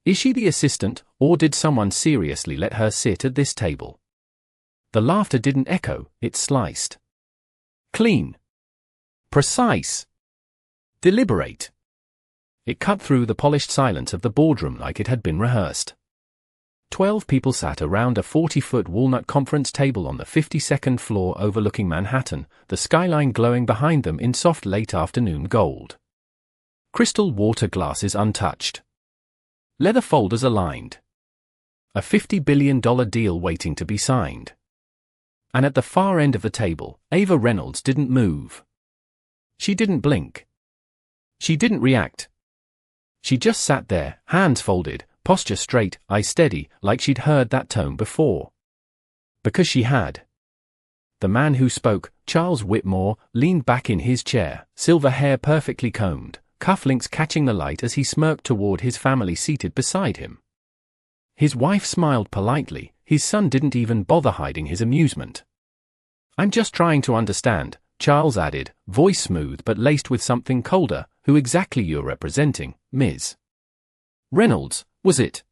Is she the assistant, or did someone seriously let her sit at this table? The laughter didn't echo, it sliced. Clean. Precise. Deliberate. It cut through the polished silence of the boardroom like it had been rehearsed. 12 people sat around a 40-foot walnut conference table on the 52nd floor overlooking Manhattan, the skyline glowing behind them in soft late-afternoon gold. Crystal water glasses untouched. Leather folders aligned. A $50 billion deal waiting to be signed. And at the far end of the table, Ava Reynolds didn't move. She didn't blink. She didn't react. She just sat there, hands folded, posture straight, eyes steady, like she'd heard that tone before. Because she had. The man who spoke, Charles Whitmore, leaned back in his chair, silver hair perfectly combed, cufflinks catching the light as he smirked toward his family seated beside him. His wife smiled politely, his son didn't even bother hiding his amusement. "I'm just trying to understand," Charles added, voice smooth but laced with something colder. "Who exactly you're representing, Ms. Reynolds, was it?"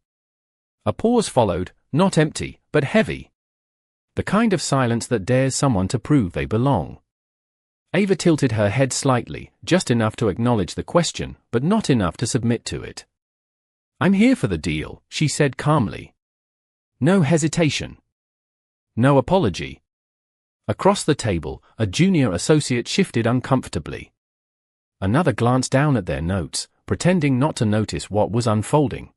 A pause followed, not empty, but heavy. The kind of silence that dares someone to prove they belong. Ava tilted her head slightly, just enough to acknowledge the question, but not enough to submit to it. "I'm here for the deal," she said calmly. No hesitation. No apology. Across the table, a junior associate shifted uncomfortably. Another glanced down at their notes, pretending not to notice what was unfolding.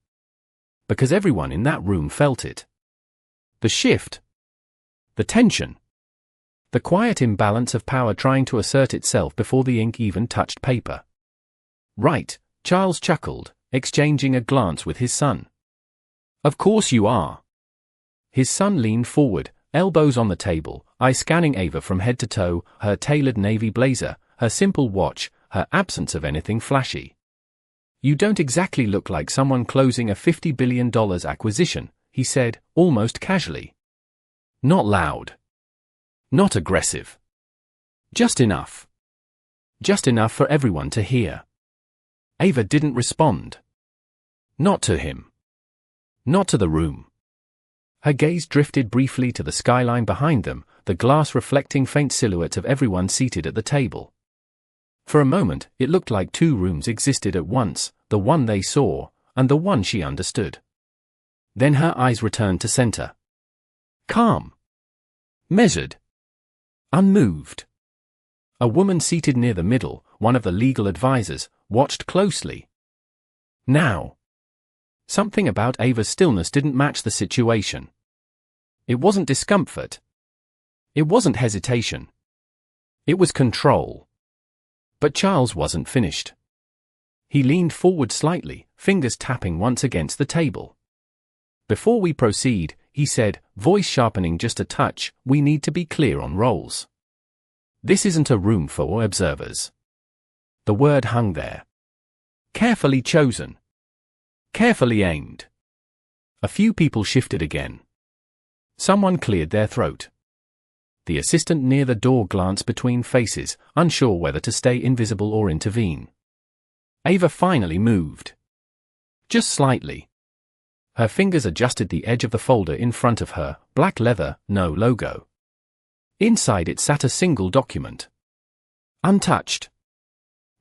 Because everyone in that room felt it. The shift. The tension. The quiet imbalance of power trying to assert itself before the ink even touched paper. "Right," Charles chuckled, exchanging a glance with his son. "Of course you are." His son leaned forward, elbows on the table, eyes scanning Ava from head to toe, her tailored navy blazer, her simple watch, her absence of anything flashy. "You don't exactly look like someone closing a $50 billion acquisition," he said, almost casually. Not loud. Not aggressive. Just enough. Just enough for everyone to hear. Ava didn't respond. Not to him. Not to the room. Her gaze drifted briefly to the skyline behind them, the glass reflecting faint silhouettes of everyone seated at the table. For a moment, it looked like two rooms existed at once, the one they saw, and the one she understood. Then her eyes returned to center. Calm. Measured. Unmoved. A woman seated near the middle, one of the legal advisors, watched closely. Now. Something about Ava's stillness didn't match the situation. It wasn't discomfort. It wasn't hesitation. It was control. But Charles wasn't finished. He leaned forward slightly, fingers tapping once against the table. "Before we proceed," he said, voice sharpening just a touch, "we need to be clear on roles. This isn't a room for observers." The word hung there. Carefully chosen. Carefully aimed. A few people shifted again. Someone cleared their throat. The assistant near the door glanced between faces, unsure whether to stay invisible or intervene. Ava finally moved. Just slightly. Her fingers adjusted the edge of the folder in front of her, black leather, no logo. Inside it sat a single document. Untouched.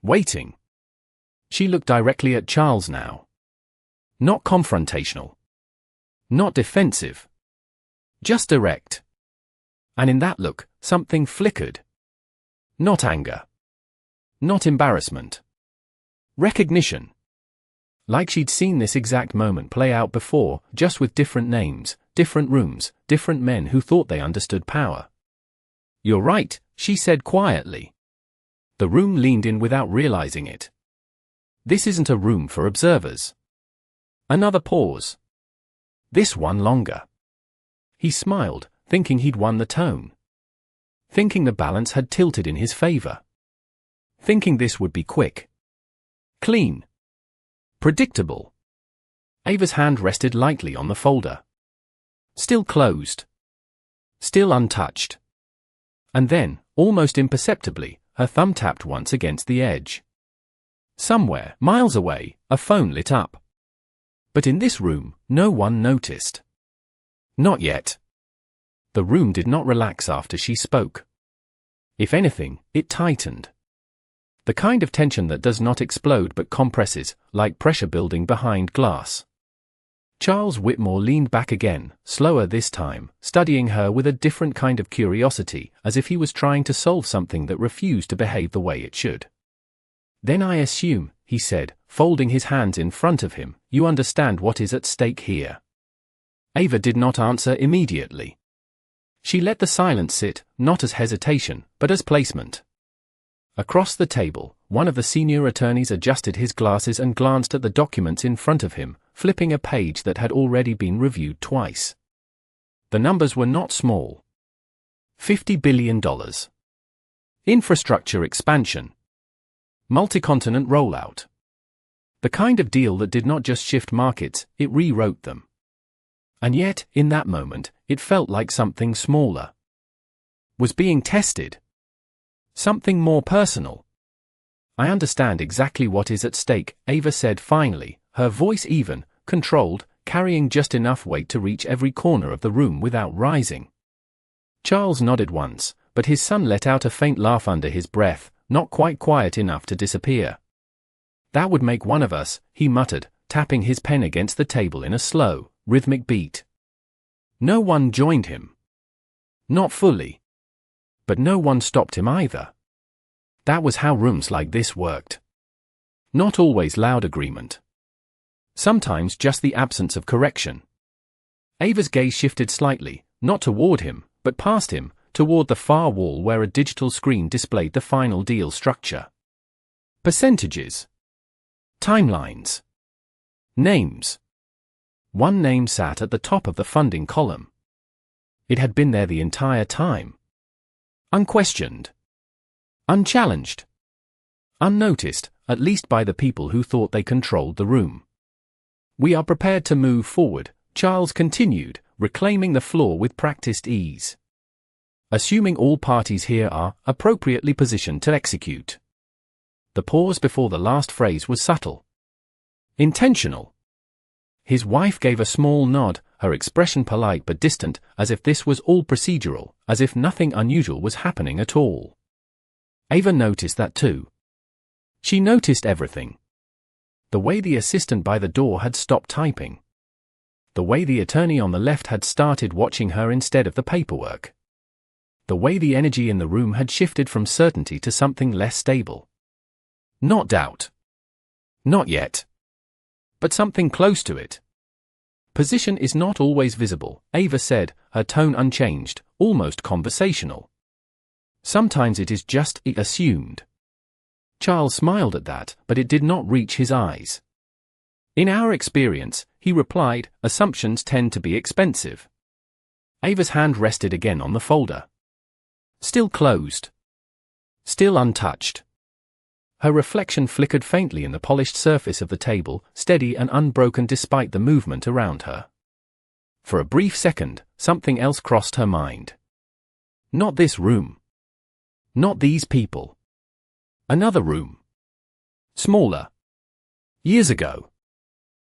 Waiting. She looked directly at Charles now. Not confrontational. Not defensive. Just direct. And in that look, something flickered. Not anger. Not embarrassment. Recognition. Like she'd seen this exact moment play out before, just with different names, different rooms, different men who thought they understood power. "You're right," she said quietly. The room leaned in without realizing it. "This isn't a room for observers." Another pause. This one longer. He smiled, thinking he'd won the tone. Thinking the balance had tilted in his favor. Thinking this would be quick. Clean. Predictable. Ava's hand rested lightly on the folder. Still closed. Still untouched. And then, almost imperceptibly, her thumb tapped once against the edge. Somewhere, miles away, a phone lit up. But in this room, no one noticed. Not yet. The room did not relax after she spoke. If anything, it tightened. The kind of tension that does not explode but compresses, like pressure building behind glass. Charles Whitmore leaned back again, slower this time, studying her with a different kind of curiosity, as if he was trying to solve something that refused to behave the way it should. "Then I assume," he said, folding his hands in front of him, "you understand what is at stake here." Ava did not answer immediately. She let the silence sit, not as hesitation, but as placement. Across the table, one of the senior attorneys adjusted his glasses and glanced at the documents in front of him, flipping a page that had already been reviewed twice. The numbers were not small. $50 billion. Infrastructure expansion. Multi-continent rollout. The kind of deal that did not just shift markets, it rewrote them. And yet, in that moment, it felt like something smaller was being tested. Something more personal. "I understand exactly what is at stake," Ava said finally, her voice even, controlled, carrying just enough weight to reach every corner of the room without rising. Charles nodded once, but his son let out a faint laugh under his breath, not quite quiet enough to disappear. "That would make one of us," he muttered, tapping his pen against the table in a slow, rhythmic beat. No one joined him. Not fully. But no one stopped him either. That was how rooms like this worked. Not always loud agreement. Sometimes just the absence of correction. Ava's gaze shifted slightly, not toward him, but past him, toward the far wall where a digital screen displayed the final deal structure. Percentages. Timelines. Names. One name sat at the top of the funding column. It had been there the entire time. Unquestioned. Unchallenged. Unnoticed, at least by the people who thought they controlled the room. "We are prepared to move forward," Charles continued, reclaiming the floor with practiced ease. "Assuming all parties here are appropriately positioned to execute." The pause before the last phrase was subtle. Intentional. His wife gave a small nod, her expression polite but distant, as if this was all procedural, as if nothing unusual was happening at all. Ava noticed that too. She noticed everything. The way the assistant by the door had stopped typing. The way the attorney on the left had started watching her instead of the paperwork. The way the energy in the room had shifted from certainty to something less stable. Not doubt. Not yet. But something close to it. "Position is not always visible," Ava said, her tone unchanged, almost conversational. "Sometimes it is just assumed." Charles smiled at that, but it did not reach his eyes. "In our experience," he replied, "assumptions tend to be expensive." Ava's hand rested again on the folder. Still closed. Still untouched. Her reflection flickered faintly in the polished surface of the table, steady and unbroken despite the movement around her. For a brief second, something else crossed her mind. Not this room. Not these people. Another room. Smaller. Years ago.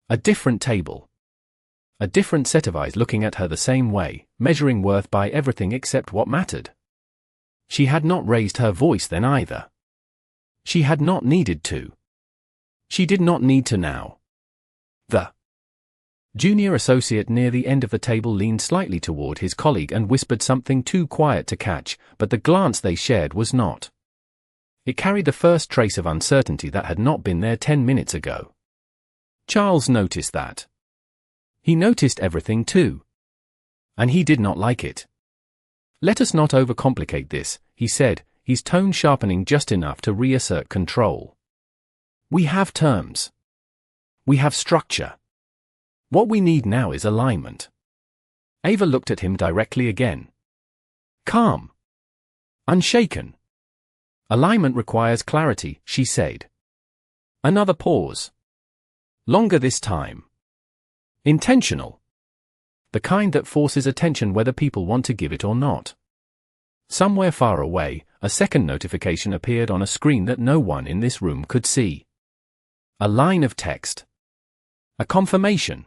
A different table. A different set of eyes looking at her the same way, measuring worth by everything except what mattered. She had not raised her voice then either. She had not needed to. She did not need to now. The junior associate near the end of the table leaned slightly toward his colleague and whispered something too quiet to catch, but the glance they shared was not. It carried the first trace of uncertainty that had not been there 10 minutes ago. Charles noticed that. He noticed everything too. And he did not like it. "Let us not overcomplicate this," he said, his tone sharpening just enough to reassert control. "We have terms. We have structure. What we need now is alignment." Ava looked at him directly again. Calm. Unshaken. "Alignment requires clarity," she said. Another pause. Longer this time. Intentional. The kind that forces attention whether people want to give it or not. Somewhere far away, a second notification appeared on a screen that no one in this room could see. A line of text. A confirmation.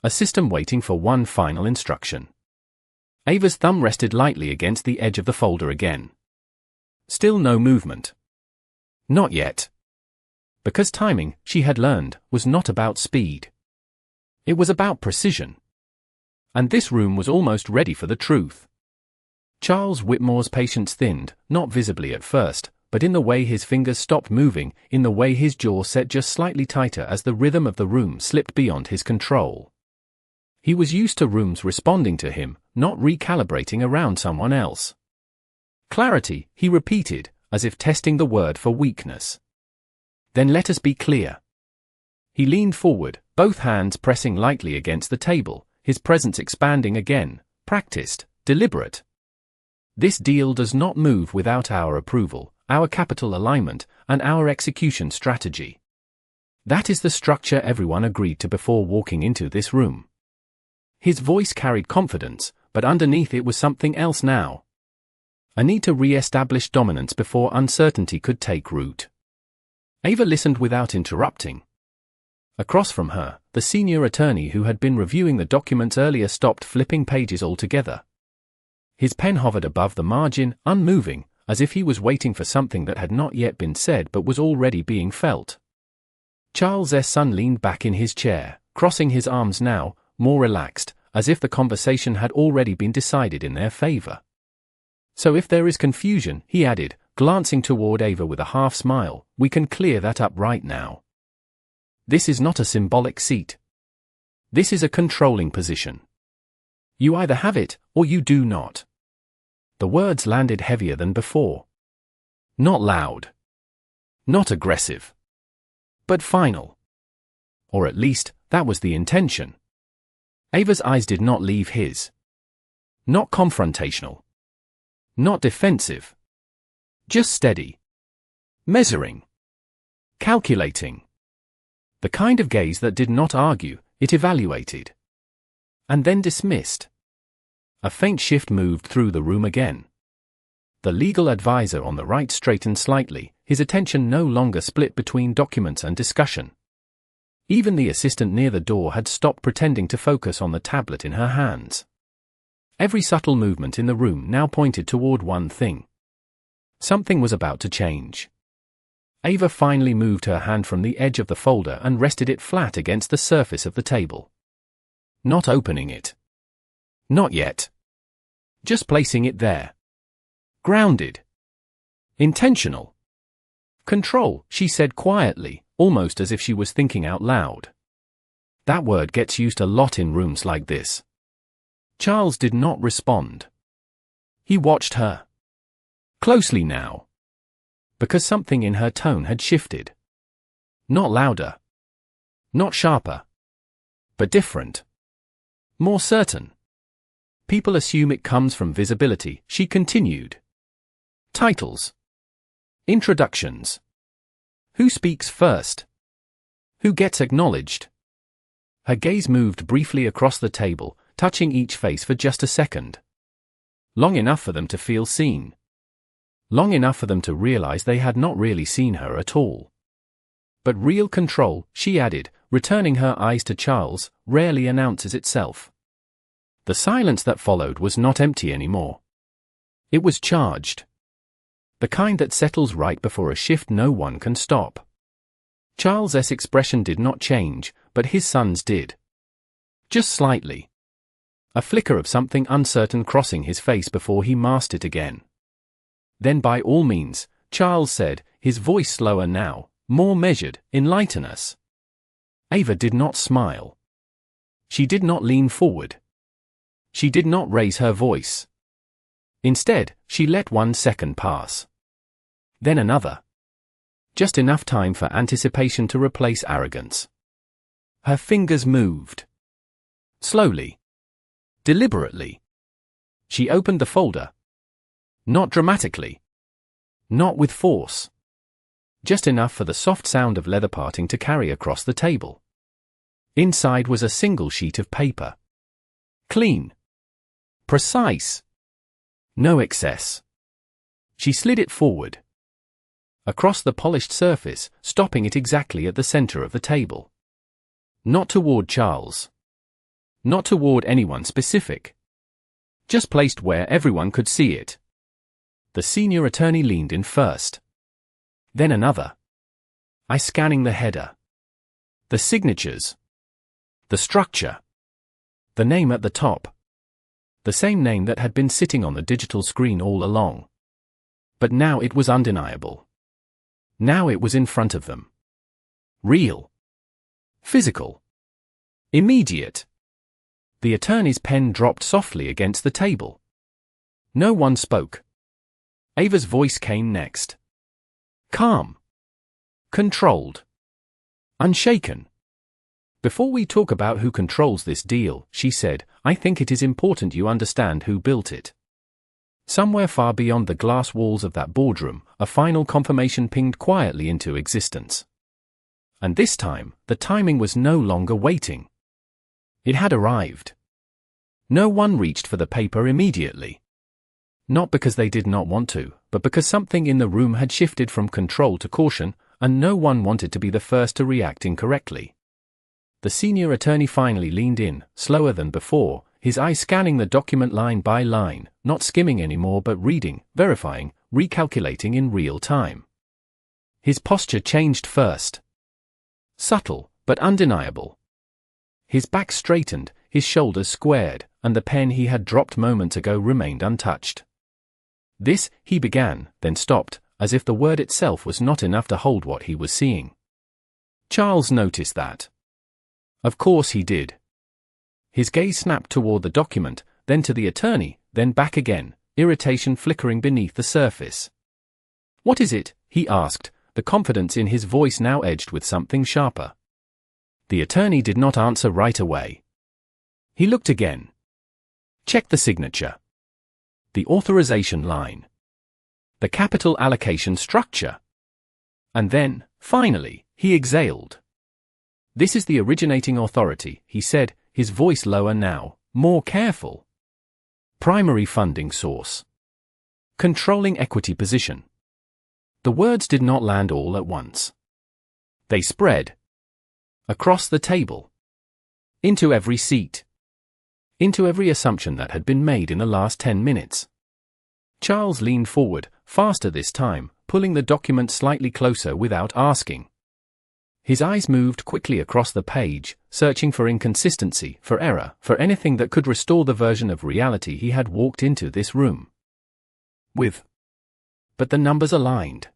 A system waiting for one final instruction. Ava's thumb rested lightly against the edge of the folder again. Still no movement. Not yet. Because timing, she had learned, was not about speed. It was about precision. And this room was almost ready for the truth. Charles Whitmore's patience thinned, not visibly at first, but in the way his fingers stopped moving, in the way his jaw set just slightly tighter as the rhythm of the room slipped beyond his control. He was used to rooms responding to him, not recalibrating around someone else. Clarity, he repeated, as if testing the word for weakness. Then let us be clear. He leaned forward, both hands pressing lightly against the table, his presence expanding again, practiced, deliberate. This deal does not move without our approval, our capital alignment, and our execution strategy. That is the structure everyone agreed to before walking into this room. His voice carried confidence, but underneath it was something else now. A need to re-establish dominance before uncertainty could take root. Ava listened without interrupting. Across from her, the senior attorney who had been reviewing the documents earlier stopped flipping pages altogether. His pen hovered above the margin, unmoving, as if he was waiting for something that had not yet been said but was already being felt. Charles' son leaned back in his chair, crossing his arms now, more relaxed, as if the conversation had already been decided in their favor. So if there is confusion, he added, glancing toward Ava with a half smile, we can clear that up right now. This is not a symbolic seat. This is a controlling position. You either have it, or you do not. The words landed heavier than before. Not loud. Not aggressive. But final. Or at least, that was the intention. Ava's eyes did not leave his. Not confrontational. Not defensive. Just steady. Measuring. Calculating. The kind of gaze that did not argue, it evaluated. And then dismissed. A faint shift moved through the room again. The legal advisor on the right straightened slightly, his attention no longer split between documents and discussion. Even the assistant near the door had stopped pretending to focus on the tablet in her hands. Every subtle movement in the room now pointed toward one thing. Something was about to change. Ava finally moved her hand from the edge of the folder and rested it flat against the surface of the table. Not opening it. Not yet. Just placing it there. Grounded. Intentional. Control, she said quietly, almost as if she was thinking out loud. That word gets used a lot in rooms like this. Charles did not respond. He watched her. Closely now. Because something in her tone had shifted. Not louder. Not sharper. But different. More certain. People assume it comes from visibility, she continued. Titles. Introductions. Who speaks first? Who gets acknowledged? Her gaze moved briefly across the table, touching each face for just a second. Long enough for them to feel seen. Long enough for them to realize they had not really seen her at all. But real control, she added, returning her eyes to Charles, rarely announces itself. The silence that followed was not empty anymore. It was charged. The kind that settles right before a shift no one can stop. Charles's expression did not change, but his son's did. Just slightly. A flicker of something uncertain crossing his face before he masked it again. Then by all means, Charles said, his voice slower now, more measured, enlighten us. Ava did not smile. She did not lean forward. She did not raise her voice. Instead, she let 1 second pass. Then another. Just enough time for anticipation to replace arrogance. Her fingers moved. Slowly. Deliberately. She opened the folder. Not dramatically. Not with force. Just enough for the soft sound of leather parting to carry across the table. Inside was a single sheet of paper. Clean. Precise. No excess. She slid it forward. Across the polished surface, stopping it exactly at the center of the table. Not toward Charles. Not toward anyone specific. Just placed where everyone could see it. The senior attorney leaned in first. Then another. I scanning the header. The signatures. The structure. The name at the top. The same name that had been sitting on the digital screen all along. But now it was undeniable. Now it was in front of them. Real. Physical. Immediate. The attorney's pen dropped softly against the table. No one spoke. Ava's voice came next. Calm. Controlled. Unshaken. Before we talk about who controls this deal, she said, I think it is important you understand who built it. Somewhere far beyond the glass walls of that boardroom, a final confirmation pinged quietly into existence. And this time, the timing was no longer waiting. It had arrived. No one reached for the paper immediately. Not because they did not want to, but because something in the room had shifted from control to caution, and no one wanted to be the first to react incorrectly. The senior attorney finally leaned in, slower than before, his eyes scanning the document line by line, not skimming anymore but reading, verifying, recalculating in real time. His posture changed first. Subtle, but undeniable. His back straightened, his shoulders squared, and the pen he had dropped moments ago remained untouched. This, he began, then stopped, as if the word itself was not enough to hold what he was seeing. Charles noticed that. Of course he did. His gaze snapped toward the document, then to the attorney, then back again, irritation flickering beneath the surface. What is it? He asked, the confidence in his voice now edged with something sharper. The attorney did not answer right away. He looked again. Check the signature. The authorization line. The capital allocation structure. And then, finally, he exhaled. This is the originating authority, he said, his voice lower now, more careful. Primary funding source. Controlling equity position. The words did not land all at once. They spread. Across the table. Into every seat. Into every assumption that had been made in the last 10 minutes. Charles leaned forward, faster this time, pulling the document slightly closer without asking. His eyes moved quickly across the page, searching for inconsistency, for error, for anything that could restore the version of reality he had walked into this room with. But the numbers aligned.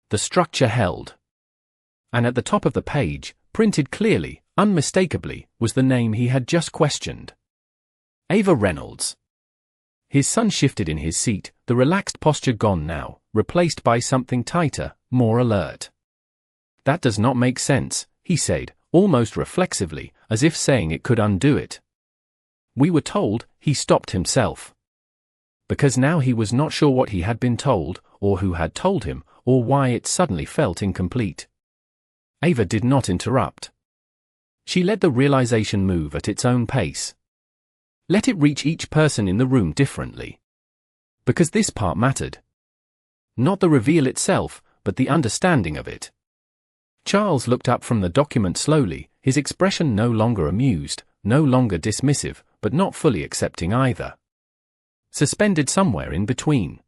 The structure held. And at the top of the page, printed clearly, unmistakably, was the name he had just questioned. Ava Reynolds. His son shifted in his seat, the relaxed posture gone now, replaced by something tighter, more alert. That does not make sense, he said, almost reflexively, as if saying it could undo it. We were told, he stopped himself. Because now he was not sure what he had been told, or who had told him, or why it suddenly felt incomplete. Ava did not interrupt. She let the realization move at its own pace. Let it reach each person in the room differently. Because this part mattered. Not the reveal itself, but the understanding of it. Charles looked up from the document slowly, his expression no longer amused, no longer dismissive, but not fully accepting either. Suspended somewhere in between.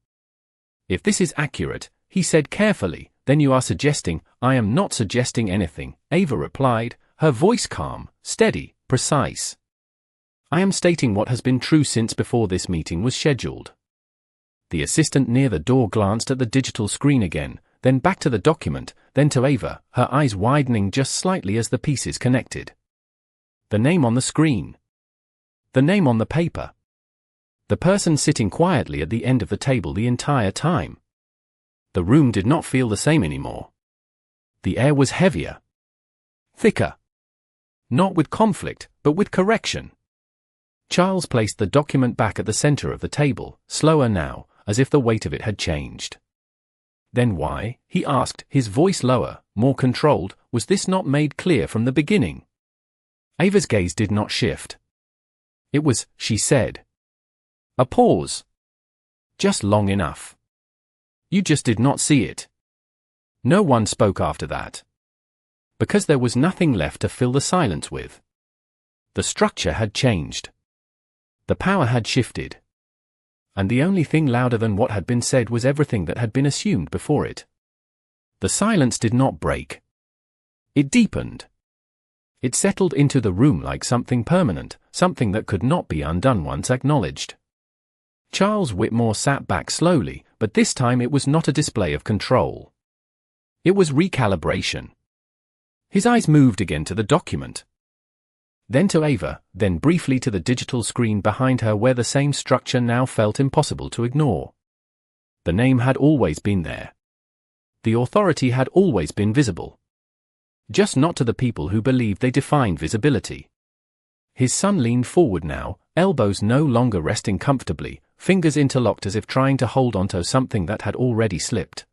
If this is accurate, he said carefully, then you are suggesting. I am not suggesting anything, Ava replied, her voice calm, steady, precise. I am stating what has been true since before this meeting was scheduled. The assistant near the door glanced at the digital screen again, then back to the document, then to Ava, her eyes widening just slightly as the pieces connected. The name on the screen. The name on the paper. The person sitting quietly at the end of the table the entire time. The room did not feel the same anymore. The air was heavier. Thicker. Not with conflict, but with correction. Charles placed the document back at the center of the table, slower now, as if the weight of it had changed. Then why, he asked, his voice lower, more controlled, was this not made clear from the beginning? Ava's gaze did not shift. It was, she said. A pause. Just long enough. You just did not see it. No one spoke after that. Because there was nothing left to fill the silence with. The structure had changed. The power had shifted. And the only thing louder than what had been said was everything that had been assumed before it. The silence did not break. It deepened. It settled into the room like something permanent, something that could not be undone once acknowledged. Charles Whitmore sat back slowly, but this time it was not a display of control. It was recalibration. His eyes moved again to the document. Then to Ava, then briefly to the digital screen behind her where the same structure now felt impossible to ignore. The name had always been there. The authority had always been visible. Just not to the people who believed they defined visibility. His son leaned forward now, elbows no longer resting comfortably, fingers interlocked as if trying to hold onto something that had already slipped.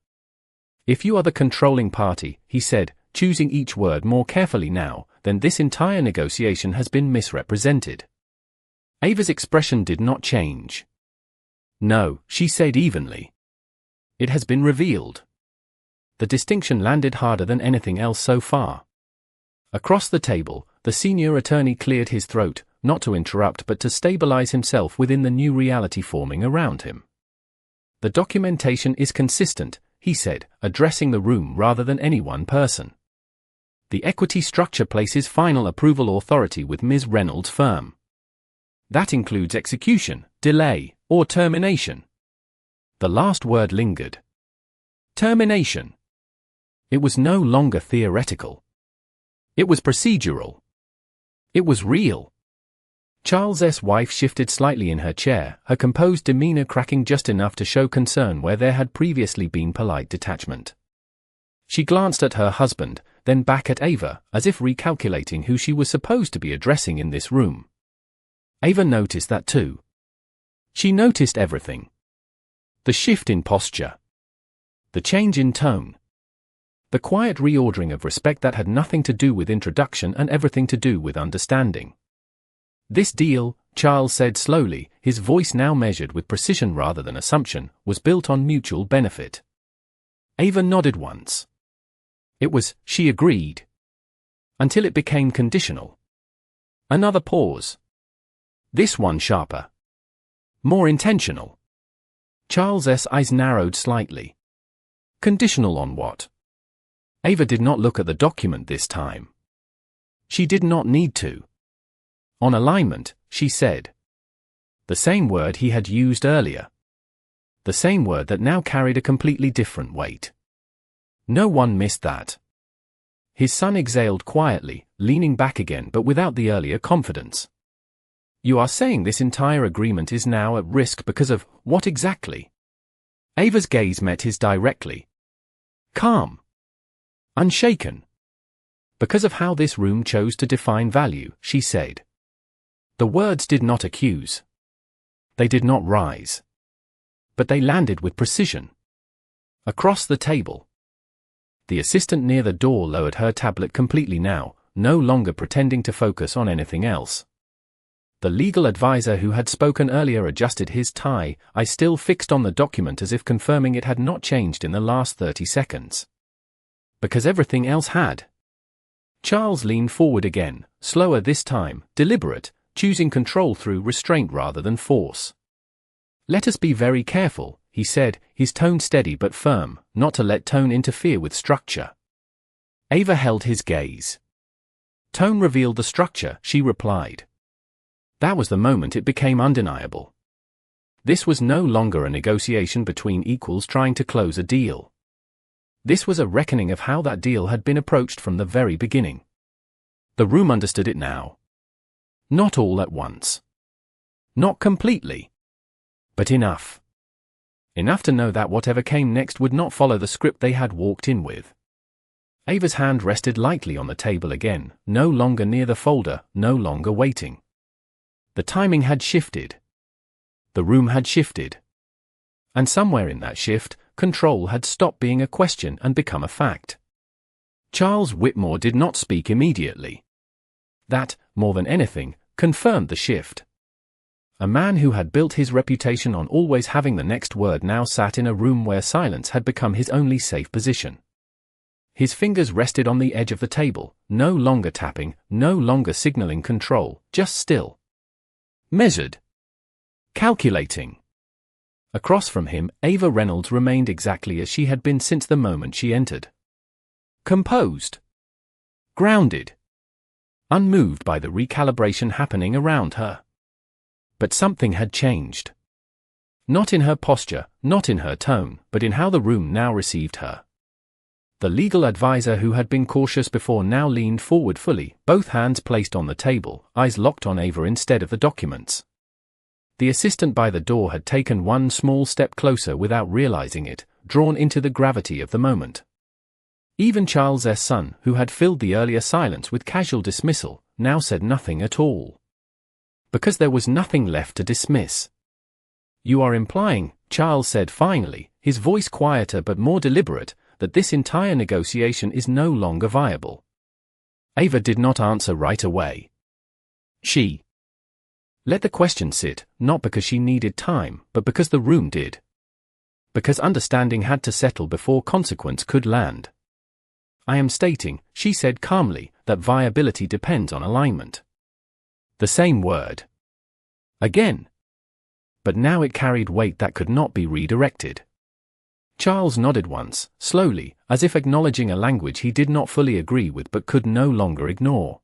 If you are the controlling party, he said, choosing each word more carefully now, then this entire negotiation has been misrepresented. Ava's expression did not change. No, she said evenly. It has been revealed. The distinction landed harder than anything else so far. Across the table, the senior attorney cleared his throat, not to interrupt but to stabilize himself within the new reality forming around him. The documentation is consistent, he said, addressing the room rather than any one person. The equity structure places final approval authority with Ms. Reynolds' firm. That includes execution, delay, or termination. The last word lingered. Termination. It was no longer theoretical. It was procedural. It was real. Charles's wife shifted slightly in her chair, her composed demeanor cracking just enough to show concern where there had previously been polite detachment. She glanced at her husband, then back at Ava, as if recalculating who she was supposed to be addressing in this room. Ava noticed that too. She noticed everything. The shift in posture. The change in tone. The quiet reordering of respect that had nothing to do with introduction and everything to do with understanding. This deal, Charles said slowly, his voice now measured with precision rather than assumption, was built on mutual benefit. Ava nodded once. It was, she agreed. Until it became conditional. Another pause. This one sharper. More intentional. Charles's eyes narrowed slightly. Conditional on what? Ava did not look at the document this time. She did not need to. On alignment, she said. The same word he had used earlier. The same word that now carried a completely different weight. No one missed that. His son exhaled quietly, leaning back again but without the earlier confidence. You are saying this entire agreement is now at risk because of what exactly? Ava's gaze met his directly. Calm. Unshaken. Because of how this room chose to define value, she said. The words did not accuse. They did not rise. But they landed with precision. Across the table. The assistant near the door lowered her tablet completely now, no longer pretending to focus on anything else. The legal advisor who had spoken earlier adjusted his tie, eyes still fixed on the document as if confirming it had not changed in the last 30 seconds. Because everything else had. Charles leaned forward again, slower this time, deliberate, choosing control through restraint rather than force. Let us be very careful, he said, his tone steady but firm, not to let tone interfere with structure. Ava held his gaze. Tone revealed the structure, she replied. That was the moment it became undeniable. This was no longer a negotiation between equals trying to close a deal. This was a reckoning of how that deal had been approached from the very beginning. The room understood it now. Not all at once. Not completely. But enough. Enough to know that whatever came next would not follow the script they had walked in with. Ava's hand rested lightly on the table again, no longer near the folder, no longer waiting. The timing had shifted. The room had shifted. And somewhere in that shift, control had stopped being a question and become a fact. Charles Whitmore did not speak immediately. That, more than anything, confirmed the shift. A man who had built his reputation on always having the next word now sat in a room where silence had become his only safe position. His fingers rested on the edge of the table, no longer tapping, no longer signaling control, just still. Measured. Calculating. Across from him, Ava Reynolds remained exactly as she had been since the moment she entered. Composed. Grounded. Unmoved by the recalibration happening around her. But something had changed. Not in her posture, not in her tone, but in how the room now received her. The legal advisor who had been cautious before now leaned forward fully, both hands placed on the table, eyes locked on Ava instead of the documents. The assistant by the door had taken one small step closer without realizing it, drawn into the gravity of the moment. Even Charles' son, who had filled the earlier silence with casual dismissal, now said nothing at all. Because there was nothing left to dismiss. "You are implying," Charles said finally, his voice quieter but more deliberate, "that this entire negotiation is no longer viable." Ava did not answer right away. She let the question sit, not because she needed time, but because the room did. Because understanding had to settle before consequence could land. "I am stating," she said calmly, "that viability depends on alignment." The same word. Again. But now it carried weight that could not be redirected. Charles nodded once, slowly, as if acknowledging a language he did not fully agree with but could no longer ignore.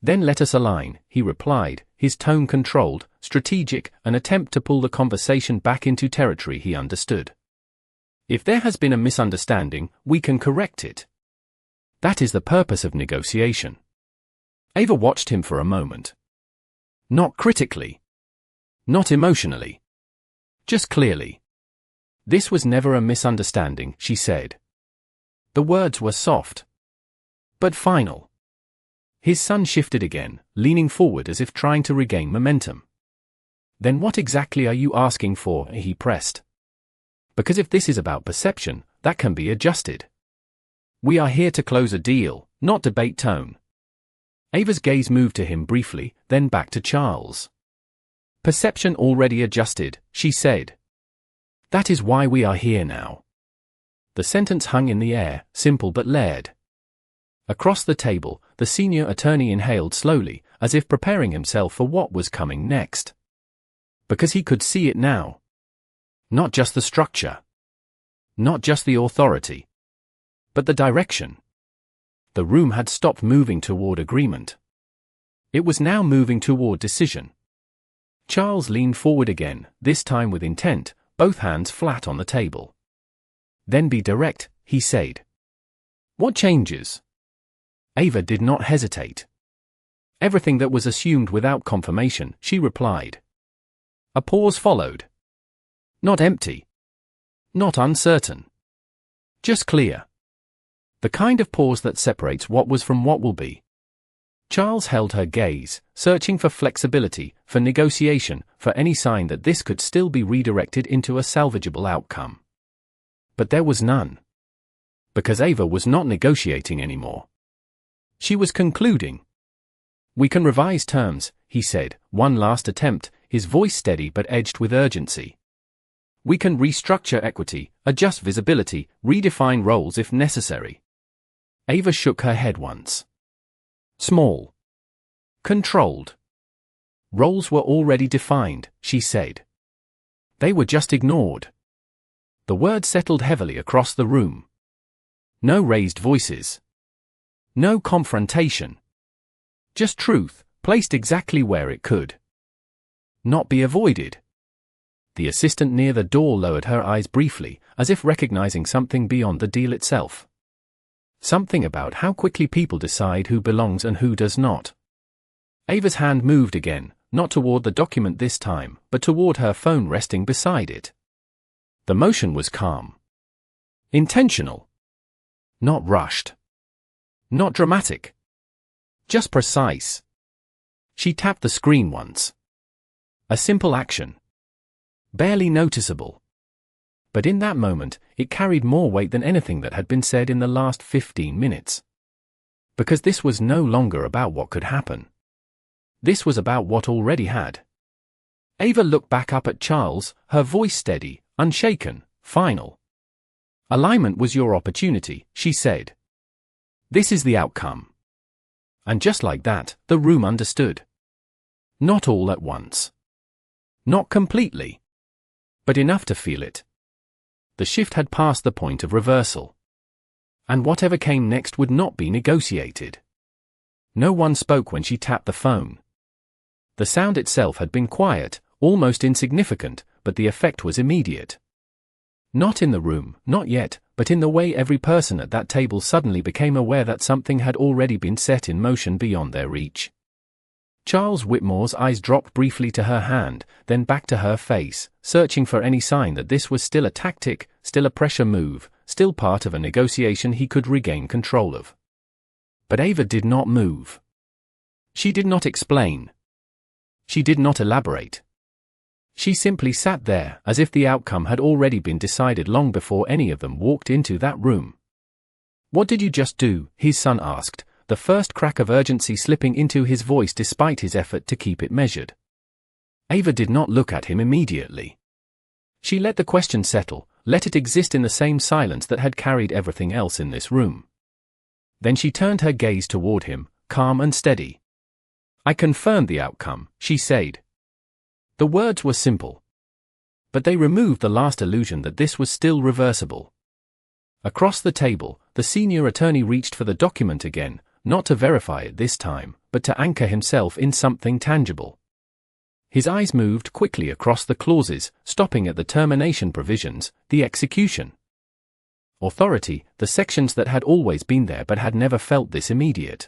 "Then let us align," he replied, his tone controlled, strategic, an attempt to pull the conversation back into territory he understood. "If there has been a misunderstanding, we can correct it. That is the purpose of negotiation." Ava watched him for a moment. Not critically. Not emotionally. Just clearly. "This was never a misunderstanding," she said. The words were soft. But final. His son shifted again, leaning forward as if trying to regain momentum. "Then what exactly are you asking for?" he pressed. "Because if this is about perception, that can be adjusted. We are here to close a deal, not debate tone." Ava's gaze moved to him briefly, then back to Charles. "Perception already adjusted," she said. "That is why we are here now." The sentence hung in the air, simple but layered. Across the table, the senior attorney inhaled slowly, as if preparing himself for what was coming next. Because he could see it now. Not just the structure. Not just the authority. But the direction. The room had stopped moving toward agreement. It was now moving toward decision. Charles leaned forward again, this time with intent, both hands flat on the table. "Then be direct," he said. "What changes?" Ava did not hesitate. "Everything that was assumed without confirmation," she replied. A pause followed. Not empty. Not uncertain. Just clear. The kind of pause that separates what was from what will be. Charles held her gaze, searching for flexibility, for negotiation, for any sign that this could still be redirected into a salvageable outcome. But there was none. Because Ava was not negotiating anymore. She was concluding. "We can revise terms," he said, one last attempt, his voice steady but edged with urgency. "We can restructure equity, adjust visibility, redefine roles if necessary." Ava shook her head once. Small. Controlled. Roles were already defined, she said. They were just ignored. The word settled heavily across the room. No raised voices. No confrontation. Just truth, placed exactly where it could not be avoided. The assistant near the door lowered her eyes briefly, as if recognizing something beyond the deal itself. Something about how quickly people decide who belongs and who does not. Ava's hand moved again, not toward the document this time, but toward her phone resting beside it. The motion was calm. Intentional. Not rushed. Not dramatic. Just precise. She tapped the screen once. A simple action. Barely noticeable. But in that moment, it carried more weight than anything that had been said in the last 15 minutes. Because this was no longer about what could happen. This was about what already had. Ava looked back up at Charles, her voice steady, unshaken, final. "Alignment was your opportunity," she said. This is the outcome. And just like that, the room understood. Not all at once. Not completely. But enough to feel it. The shift had passed the point of reversal. And whatever came next would not be negotiated. No one spoke when she tapped the phone. The sound itself had been quiet, almost insignificant, but the effect was immediate. Not in the room, not yet, but in the way every person at that table suddenly became aware that something had already been set in motion beyond their reach. Charles Whitmore's eyes dropped briefly to her hand, then back to her face, searching for any sign that this was still a tactic, still a pressure move, still part of a negotiation he could regain control of. But Ava did not move. She did not explain. She did not elaborate. She simply sat there, as if the outcome had already been decided long before any of them walked into that room. "What did you just do?" his son asked, the first crack of urgency slipping into his voice despite his effort to keep it measured. Ava did not look at him immediately. She let the question settle, let it exist in the same silence that had carried everything else in this room. Then she turned her gaze toward him, calm and steady. "I confirmed the outcome," she said. The words were simple. But they removed the last illusion that this was still reversible. Across the table, the senior attorney reached for the document again, not to verify it this time, but to anchor himself in something tangible. His eyes moved quickly across the clauses, stopping at the termination provisions, the execution. Authority, the sections that had always been there but had never felt this immediate.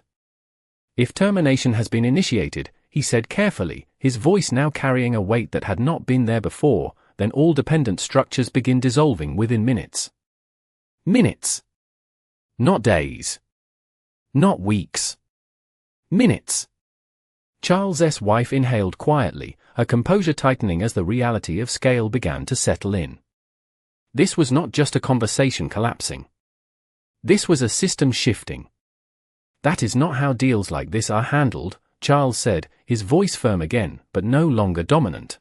"If termination has been initiated," he said carefully, his voice now carrying a weight that had not been there before, "then all dependent structures begin dissolving within minutes." Minutes. Not days. Not weeks. Minutes. Charles's wife inhaled quietly, her composure tightening as the reality of scale began to settle in. This was not just a conversation collapsing. This was a system shifting. "That is not how deals like this are handled," Charles said, his voice firm again, but no longer dominant.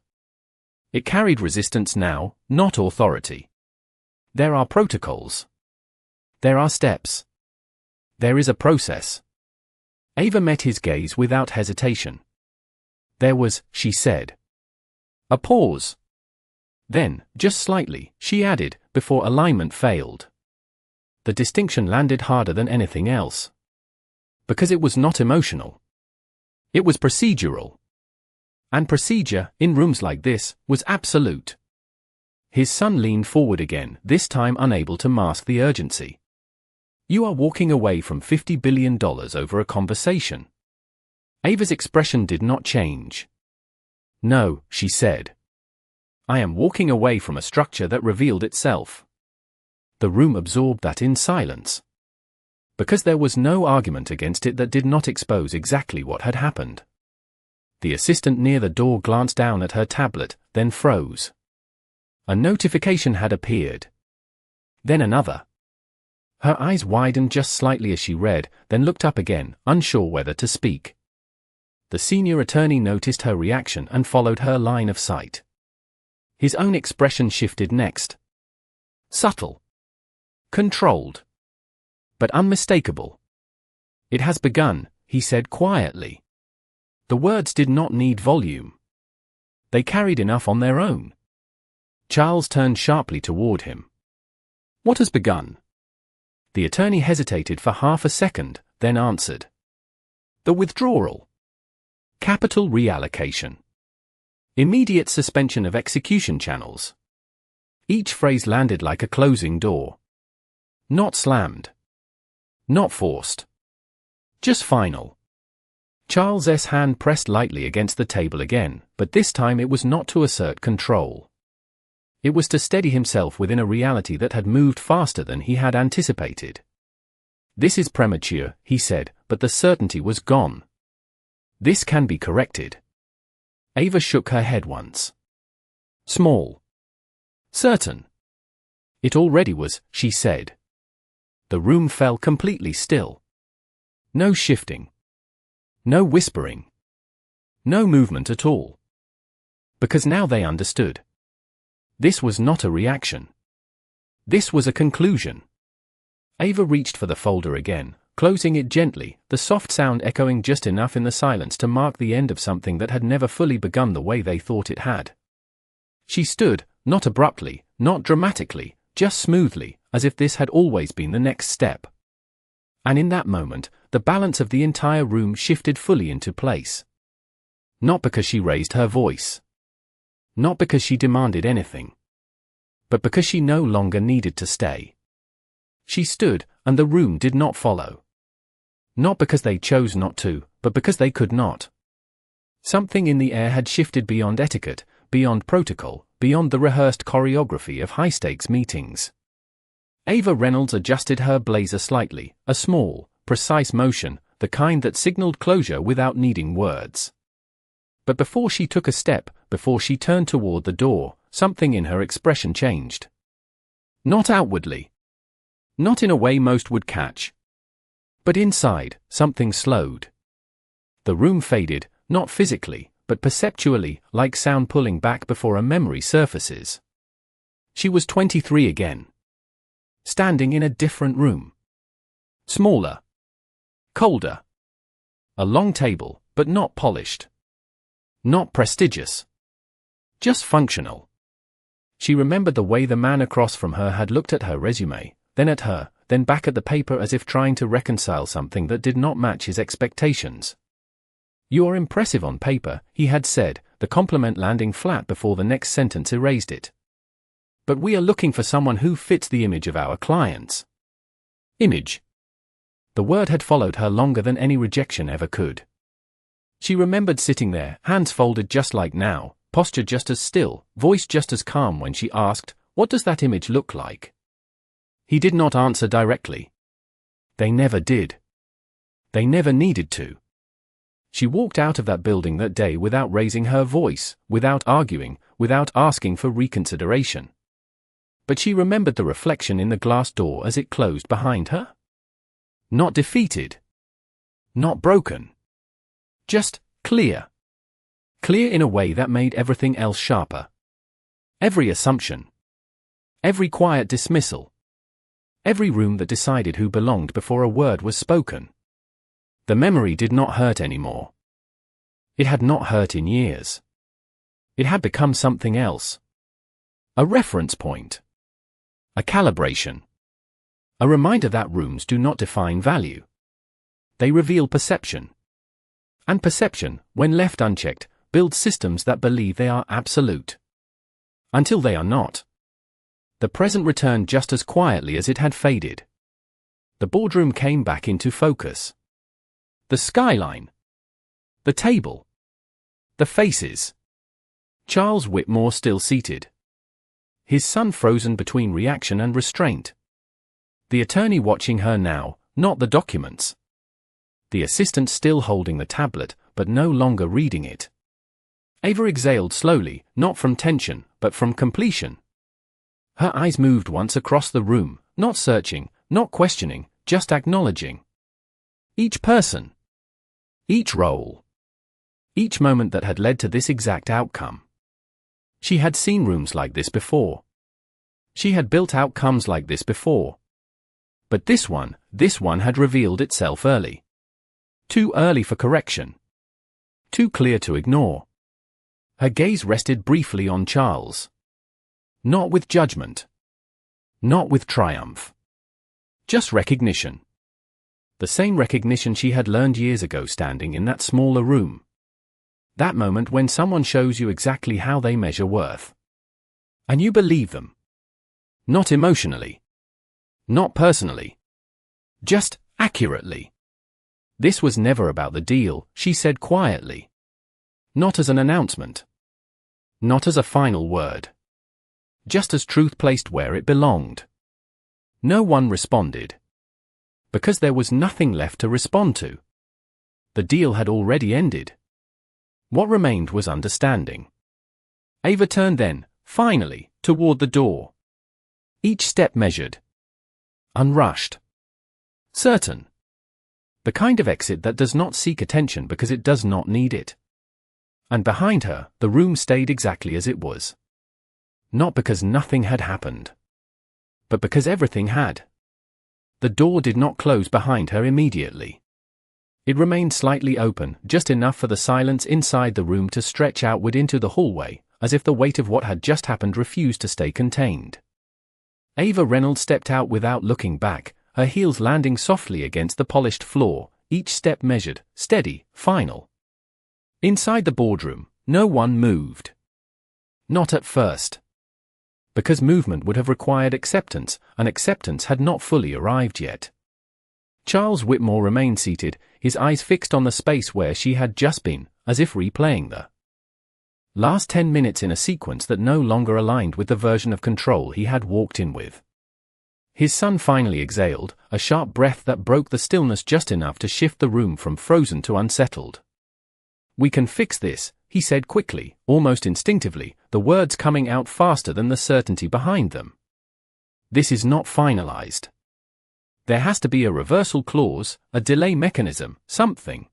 It carried resistance now, not authority. "There are protocols. There are steps. There is a process." Ava met his gaze without hesitation. "There was," she said. A pause. Then, just slightly, she added, before alignment failed. The distinction landed harder than anything else. Because it was not emotional. It was procedural. And procedure, in rooms like this, was absolute. His son leaned forward again, this time unable to mask the urgency. "You are walking away from $50 billion over a conversation." Ava's expression did not change. "No," she said. "I am walking away from a structure that revealed itself." The room absorbed that in silence. Because there was no argument against it that did not expose exactly what had happened. The assistant near the door glanced down at her tablet, then froze. A notification had appeared. Then another. Her eyes widened just slightly as she read, then looked up again, unsure whether to speak. The senior attorney noticed her reaction and followed her line of sight. His own expression shifted next. Subtle. Controlled. But unmistakable. "It has begun," he said quietly. The words did not need volume. They carried enough on their own. Charles turned sharply toward him. "What has begun?" The attorney hesitated for half a second, then answered. "The withdrawal. Capital reallocation. Immediate suspension of execution channels." Each phrase landed like a closing door. Not slammed. Not forced. Just final. Charles's hand pressed lightly against the table again, but this time it was not to assert control. It was to steady himself within a reality that had moved faster than he had anticipated. "This is premature," he said, but the certainty was gone. "This can be corrected." Ava shook her head once. "Small." "Certain." "It already was," she said. The room fell completely still. No shifting. No whispering. No movement at all. Because now they understood. This was not a reaction. This was a conclusion. Ava reached for the folder again, closing it gently, the soft sound echoing just enough in the silence to mark the end of something that had never fully begun the way they thought it had. She stood, not abruptly, not dramatically, just smoothly, as if this had always been the next step. And in that moment, the balance of the entire room shifted fully into place. Not because she raised her voice. Not because she demanded anything. But because she no longer needed to stay. She stood, and the room did not follow. Not because they chose not to, but because they could not. Something in the air had shifted beyond etiquette, beyond protocol, beyond the rehearsed choreography of high-stakes meetings. Ava Reynolds adjusted her blazer slightly, a small, precise motion, the kind that signaled closure without needing words. But before she took a step, before she turned toward the door, something in her expression changed. Not outwardly. Not in a way most would catch. But inside, something slowed. The room faded, not physically, but perceptually, like sound pulling back before a memory surfaces. She was 23 again. Standing in a different room. Smaller. Colder. A long table, but not polished. Not prestigious. Just functional. She remembered the way the man across from her had looked at her resume, then at her, then back at the paper as if trying to reconcile something that did not match his expectations. "You are impressive on paper," he had said, the compliment landing flat before the next sentence erased it. "But we are looking for someone who fits the image of our clients." Image. The word had followed her longer than any rejection ever could. She remembered sitting there, hands folded just like now, posture just as still, voice just as calm when she asked, "What does that image look like?" He did not answer directly. They never did. They never needed to. She walked out of that building that day without raising her voice, without arguing, without asking for reconsideration. But she remembered the reflection in the glass door as it closed behind her. Not defeated. Not broken. Just clear. Clear in a way that made everything else sharper. Every assumption. Every quiet dismissal. Every room that decided who belonged before a word was spoken. The memory did not hurt anymore. It had not hurt in years. It had become something else. A reference point. A calibration. A reminder that rooms do not define value. They reveal perception. And perception, when left unchecked, builds systems that believe they are absolute. Until they are not. The present returned just as quietly as it had faded. The boardroom came back into focus. The skyline. The table. The faces. Charles Whitmore still seated. His son frozen between reaction and restraint. The attorney watching her now, not the documents. The assistant still holding the tablet, but no longer reading it. Ava exhaled slowly, not from tension, but from completion. Her eyes moved once across the room, not searching, not questioning, just acknowledging. Each person. Each role. Each moment that had led to this exact outcome. She had seen rooms like this before. She had built outcomes like this before. But this one had revealed itself early. Too early for correction. Too clear to ignore. Her gaze rested briefly on Charles. Not with judgment. Not with triumph. Just recognition. The same recognition she had learned years ago standing in that smaller room. That moment when someone shows you exactly how they measure worth. And you believe them. Not emotionally. Not personally. Just accurately. This was never about the deal, she said quietly. Not as an announcement. Not as a final word. Just as truth placed where it belonged. No one responded. Because there was nothing left to respond to. The deal had already ended. What remained was understanding. Ava turned then, finally, toward the door. Each step measured. Unrushed. Certain. The kind of exit that does not seek attention because it does not need it. And behind her, the room stayed exactly as it was. Not because nothing had happened. But because everything had. The door did not close behind her immediately. It remained slightly open, just enough for the silence inside the room to stretch outward into the hallway, as if the weight of what had just happened refused to stay contained. Ava Reynolds stepped out without looking back, her heels landing softly against the polished floor, each step measured, steady, final. Inside the boardroom, no one moved. Not at first. Because movement would have required acceptance, and acceptance had not fully arrived yet. Charles Whitmore remained seated, his eyes fixed on the space where she had just been, as if replaying the last 10 minutes in a sequence that no longer aligned with the version of control he had walked in with. His son finally exhaled, a sharp breath that broke the stillness just enough to shift the room from frozen to unsettled. "We can fix this," he said quickly, almost instinctively, the words coming out faster than the certainty behind them. "This is not finalized. There has to be a reversal clause, a delay mechanism, something."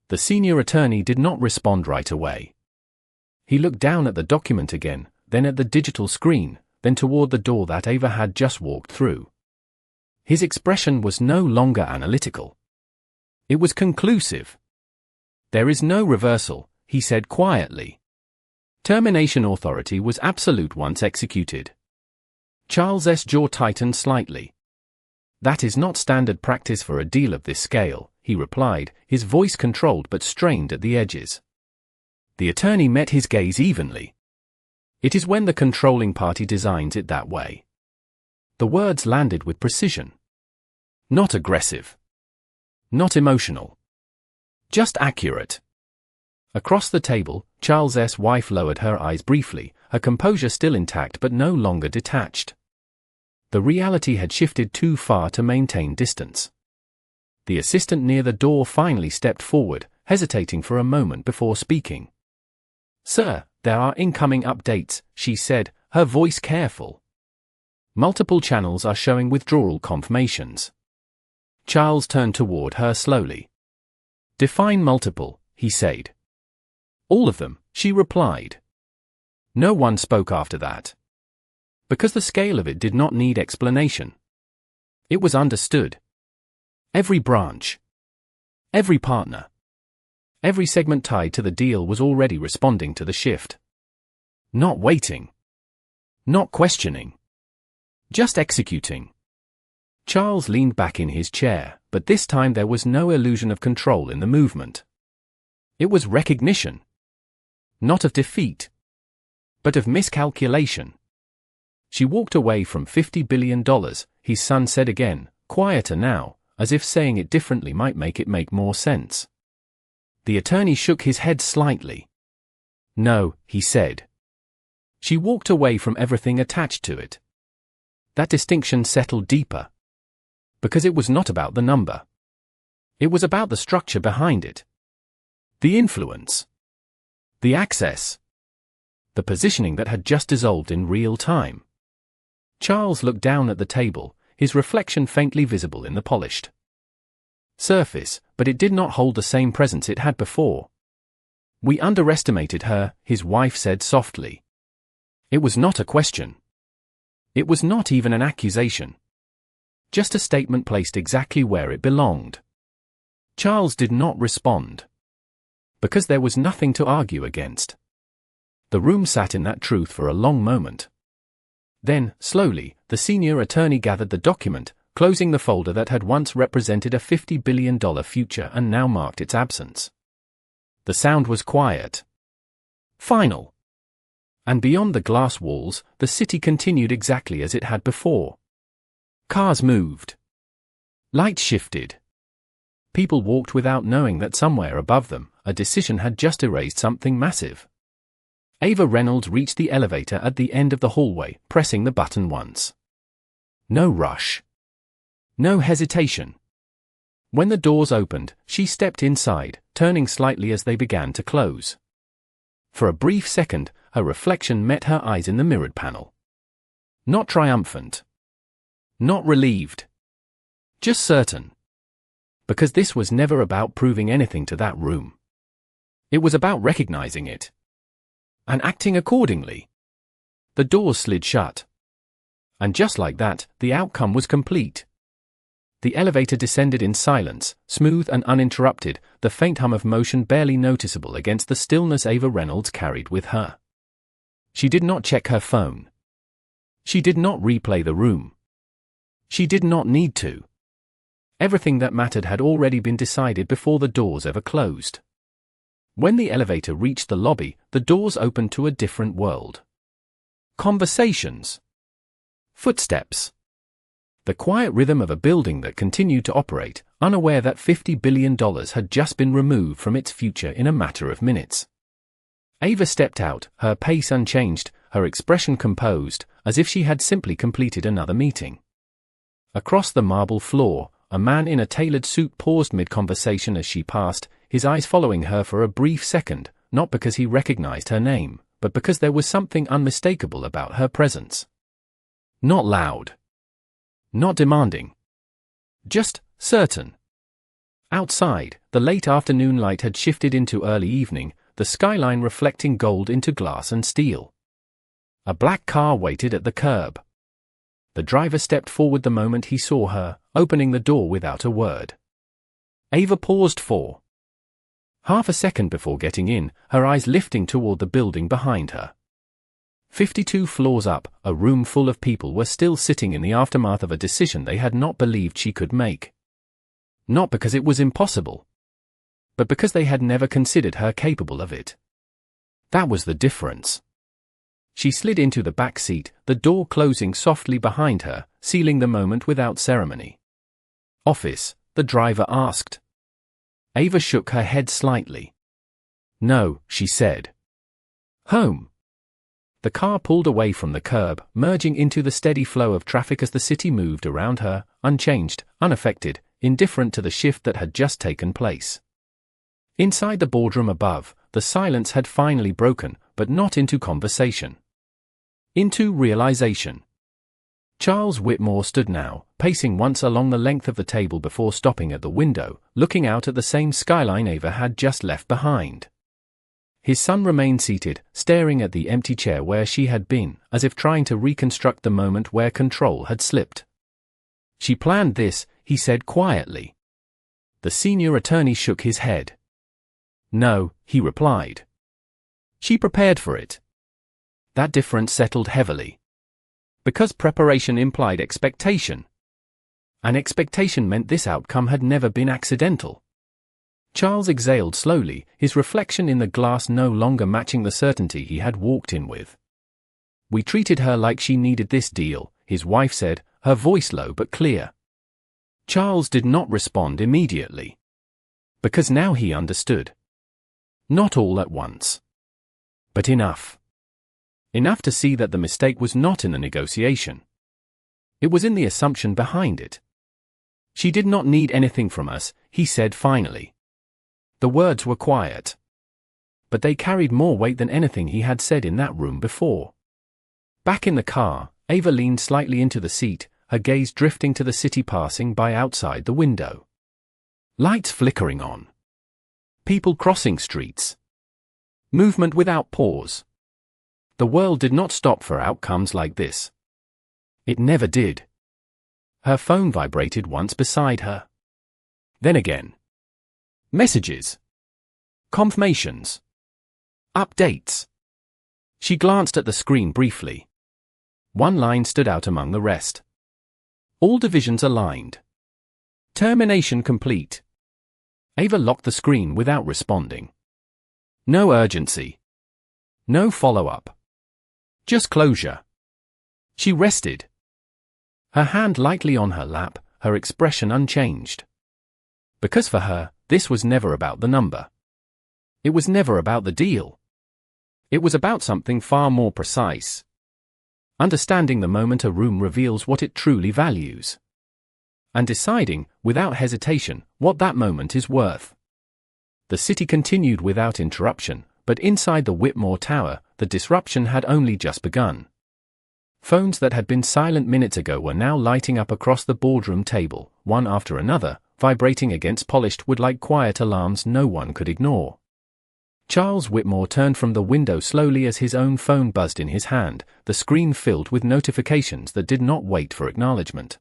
The senior attorney did not respond right away. He looked down at the document again, then at the digital screen, then toward the door that Ava had just walked through. His expression was no longer analytical. It was conclusive. "There is no reversal," he said quietly. "Termination authority was absolute once executed." Charles' jaw tightened slightly. "That is not standard practice for a deal of this scale," he replied, his voice controlled but strained at the edges. The attorney met his gaze evenly. "It is when the controlling party designs it that way." The words landed with precision. Not aggressive. Not emotional. Just accurate. Across the table, Charles' wife lowered her eyes briefly, her composure still intact but no longer detached. The reality had shifted too far to maintain distance. The assistant near the door finally stepped forward, hesitating for a moment before speaking. "Sir, there are incoming updates," she said, her voice careful. "Multiple channels are showing withdrawal confirmations." Charles turned toward her slowly. "Define multiple," he said. "All of them," she replied. No one spoke after that. Because the scale of it did not need explanation. It was understood. Every branch. Every partner. Every segment tied to the deal was already responding to the shift. Not waiting. Not questioning. Just executing. Charles leaned back in his chair, but this time there was no illusion of control in the movement. It was recognition. Not of defeat, but of miscalculation. "She walked away from $50 billion, his son said again, quieter now, as if saying it differently might make it make more sense. The attorney shook his head slightly. "No," he said. "She walked away from everything attached to it." That distinction settled deeper. Because it was not about the number. It was about the structure behind it. The influence. The access. The positioning that had just dissolved in real time. Charles looked down at the table, his reflection faintly visible in the polished surface, but it did not hold the same presence it had before. "We underestimated her," his wife said softly. It was not a question. It was not even an accusation. Just a statement placed exactly where it belonged. Charles did not respond. Because there was nothing to argue against. The room sat in that truth for a long moment. Then, slowly, the senior attorney gathered the document, closing the folder that had once represented a $50 billion future and now marked its absence. The sound was quiet. Final. And beyond the glass walls, the city continued exactly as it had before. Cars moved. Lights shifted. People walked without knowing that somewhere above them, a decision had just erased something massive. Ava Reynolds reached the elevator at the end of the hallway, pressing the button once. No rush. No hesitation. When the doors opened, she stepped inside, turning slightly as they began to close. For a brief second, her reflection met her eyes in the mirrored panel. Not triumphant. Not relieved. Just certain. Because this was never about proving anything to that room. It was about recognizing it. And acting accordingly. The doors slid shut. And just like that, the outcome was complete. The elevator descended in silence, smooth and uninterrupted, the faint hum of motion barely noticeable against the stillness Ava Reynolds carried with her. She did not check her phone. She did not replay the room. She did not need to. Everything that mattered had already been decided before the doors ever closed. When the elevator reached the lobby, the doors opened to a different world. Conversations. Footsteps. The quiet rhythm of a building that continued to operate, unaware that $50 billion had just been removed from its future in a matter of minutes. Ava stepped out, her pace unchanged, her expression composed, as if she had simply completed another meeting. Across the marble floor, a man in a tailored suit paused mid-conversation as she passed, his eyes following her for a brief second, not because he recognized her name, but because there was something unmistakable about her presence. Not loud. Not demanding. Just certain. Outside, the late afternoon light had shifted into early evening, the skyline reflecting gold into glass and steel. A black car waited at the curb. The driver stepped forward the moment he saw her, opening the door without a word. Ava paused for half a second before getting in, her eyes lifting toward the building behind her. 52 floors up, a room full of people were still sitting in the aftermath of a decision they had not believed she could make. Not because it was impossible, but because they had never considered her capable of it. That was the difference. She slid into the back seat, the door closing softly behind her, sealing the moment without ceremony. "Office?" the driver asked. Ava shook her head slightly. "No," she said. "Home." The car pulled away from the curb, merging into the steady flow of traffic as the city moved around her, unchanged, unaffected, indifferent to the shift that had just taken place. Inside the boardroom above, the silence had finally broken, but not into conversation. Into realization. Charles Whitmore stood now, pacing once along the length of the table before stopping at the window, looking out at the same skyline Ava had just left behind. His son remained seated, staring at the empty chair where she had been, as if trying to reconstruct the moment where control had slipped. "She planned this," he said quietly. The senior attorney shook his head. "No," he replied. "She prepared for it." That difference settled heavily. Because preparation implied expectation. And expectation meant this outcome had never been accidental. Charles exhaled slowly, his reflection in the glass no longer matching the certainty he had walked in with. "We treated her like she needed this deal," his wife said, her voice low but clear. Charles did not respond immediately. Because now he understood. Not all at once. But enough. Enough to see that the mistake was not in the negotiation. It was in the assumption behind it. "She did not need anything from us," he said finally. The words were quiet. But they carried more weight than anything he had said in that room before. Back in the car, Ava leaned slightly into the seat, her gaze drifting to the city passing by outside the window. Lights flickering on. People crossing streets. Movement without pause. The world did not stop for outcomes like this. It never did. Her phone vibrated once beside her. Then again. Messages. Confirmations. Updates. She glanced at the screen briefly. One line stood out among the rest. All divisions aligned. Termination complete. Ava locked the screen without responding. No urgency. No follow-up. Just closure. She rested. Her hand lightly on her lap, her expression unchanged. Because for her, this was never about the number. It was never about the deal. It was about something far more precise. Understanding the moment a room reveals what it truly values. And deciding, without hesitation, what that moment is worth. The city continued without interruption, but inside the Whitmore Tower, the disruption had only just begun. Phones that had been silent minutes ago were now lighting up across the boardroom table, one after another, vibrating against polished wood like quiet alarms no one could ignore. Charles Whitmore turned from the window slowly as his own phone buzzed in his hand, the screen filled with notifications that did not wait for acknowledgement.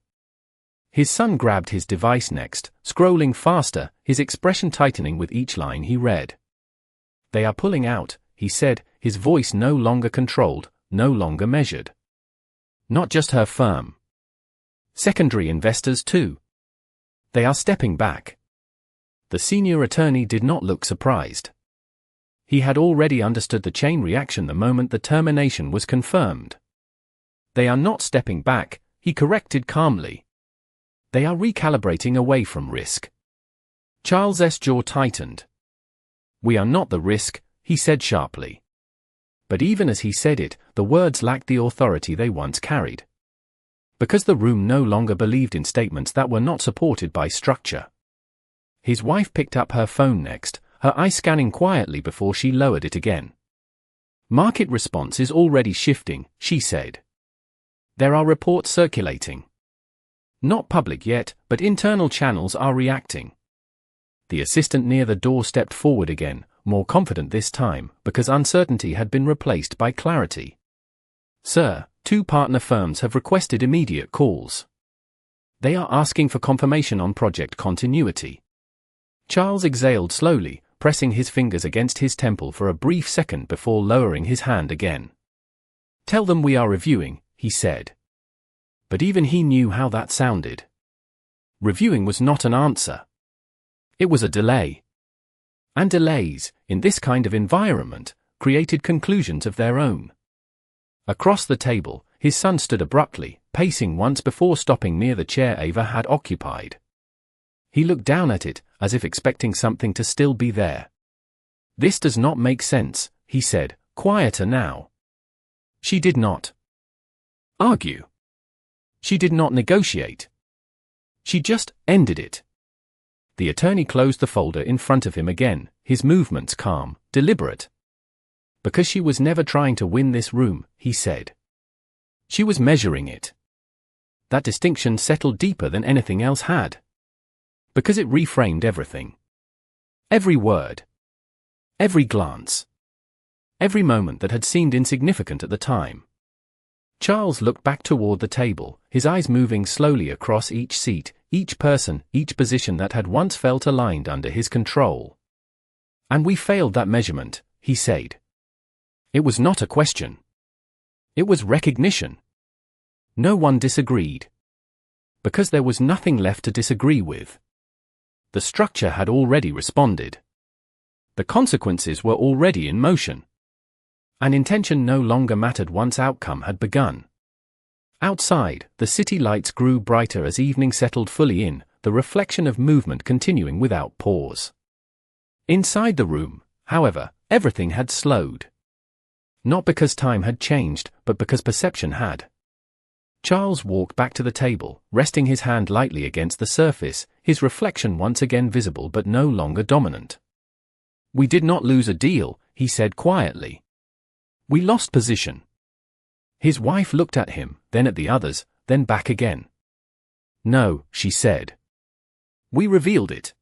His son grabbed his device next, scrolling faster, his expression tightening with each line he read. "They are pulling out," he said, his voice no longer controlled, no longer measured. "Not just her firm. Secondary investors too. They are stepping back." The senior attorney did not look surprised. He had already understood the chain reaction the moment the termination was confirmed. "They are not stepping back," he corrected calmly. "They are recalibrating away from risk." Charles's jaw tightened. "We are not the risk," he said sharply. But even as he said it, the words lacked the authority they once carried. Because the room no longer believed in statements that were not supported by structure. His wife picked up her phone next, her eyes scanning quietly before she lowered it again. "Market response is already shifting," she said. "There are reports circulating. Not public yet, but internal channels are reacting." The assistant near the door stepped forward again, more confident this time, because uncertainty had been replaced by clarity. "Sir, 2 partner firms have requested immediate calls. They are asking for confirmation on project continuity." Charles exhaled slowly, pressing his fingers against his temple for a brief second before lowering his hand again. "Tell them we are reviewing," he said. But even he knew how that sounded. Reviewing was not an answer. It was a delay. And delays, in this kind of environment, created conclusions of their own. Across the table, his son stood abruptly, pacing once before stopping near the chair Ava had occupied. He looked down at it, as if expecting something to still be there. "This does not make sense," he said, quieter now. She did not argue. She did not negotiate. She just ended it. The attorney closed the folder in front of him again, his movements calm, deliberate. "Because she was never trying to win this room," he said. "She was measuring it." That distinction settled deeper than anything else had. Because it reframed everything. Every word. Every glance. Every moment that had seemed insignificant at the time. Charles looked back toward the table, his eyes moving slowly across each seat, each person, each position that had once felt aligned under his control. "And we failed that measurement," he said. It was not a question. It was recognition. No one disagreed. Because there was nothing left to disagree with. The structure had already responded. The consequences were already in motion. And intention no longer mattered once outcome had begun. Outside, the city lights grew brighter as evening settled fully in, the reflection of movement continuing without pause. Inside the room, however, everything had slowed. Not because time had changed, but because perception had. Charles walked back to the table, resting his hand lightly against the surface, his reflection once again visible but no longer dominant. "We did not lose a deal," he said quietly. "We lost position." His wife looked at him, then at the others, then back again. "No," she said. "We revealed it."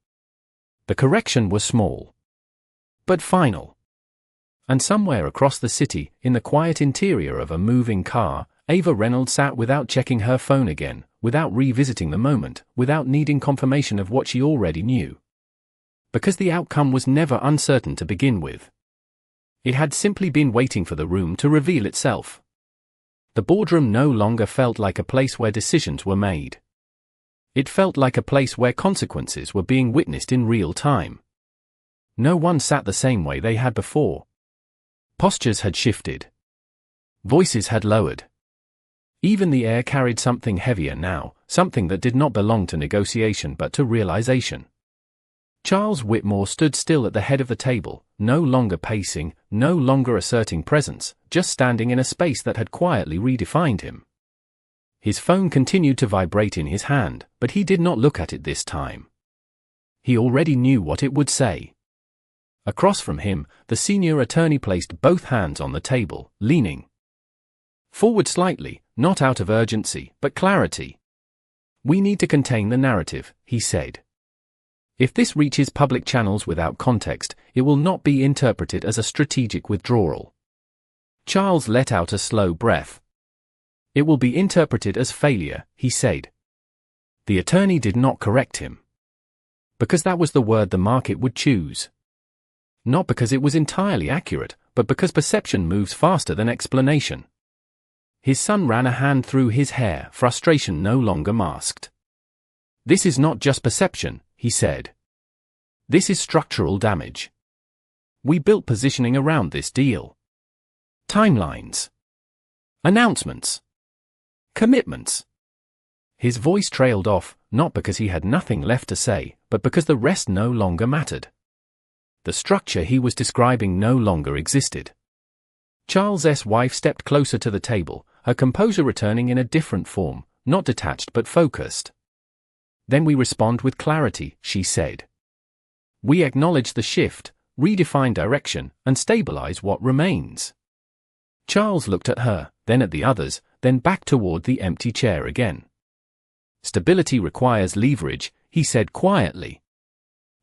The correction was small. But final. And somewhere across the city, in the quiet interior of a moving car, Ava Reynolds sat without checking her phone again, without revisiting the moment, without needing confirmation of what she already knew. Because the outcome was never uncertain to begin with. It had simply been waiting for the room to reveal itself. The boardroom no longer felt like a place where decisions were made. It felt like a place where consequences were being witnessed in real time. No one sat the same way they had before. Postures had shifted. Voices had lowered. Even the air carried something heavier now, something that did not belong to negotiation but to realization. Charles Whitmore stood still at the head of the table, no longer pacing, no longer asserting presence, just standing in a space that had quietly redefined him. His phone continued to vibrate in his hand, but he did not look at it this time. He already knew what it would say. Across from him, the senior attorney placed both hands on the table, leaning forward slightly, not out of urgency, but clarity. "We need to contain the narrative," he said. "If this reaches public channels without context, it will not be interpreted as a strategic withdrawal." Charles let out a slow breath. "It will be interpreted as failure," he said. The attorney did not correct him. Because that was the word the market would choose. Not because it was entirely accurate, but because perception moves faster than explanation. His son ran a hand through his hair, frustration no longer masked. "This is not just perception," he said. "This is structural damage. We built positioning around this deal. Timelines. Announcements. Commitments." His voice trailed off, not because he had nothing left to say, but because the rest no longer mattered. The structure he was describing no longer existed. Charles's wife stepped closer to the table, her composure returning in a different form, not detached but focused. "Then we respond with clarity," she said. "We acknowledge the shift, redefine direction, and stabilize what remains." Charles looked at her, then at the others, then back toward the empty chair again. "Stability requires leverage," he said quietly.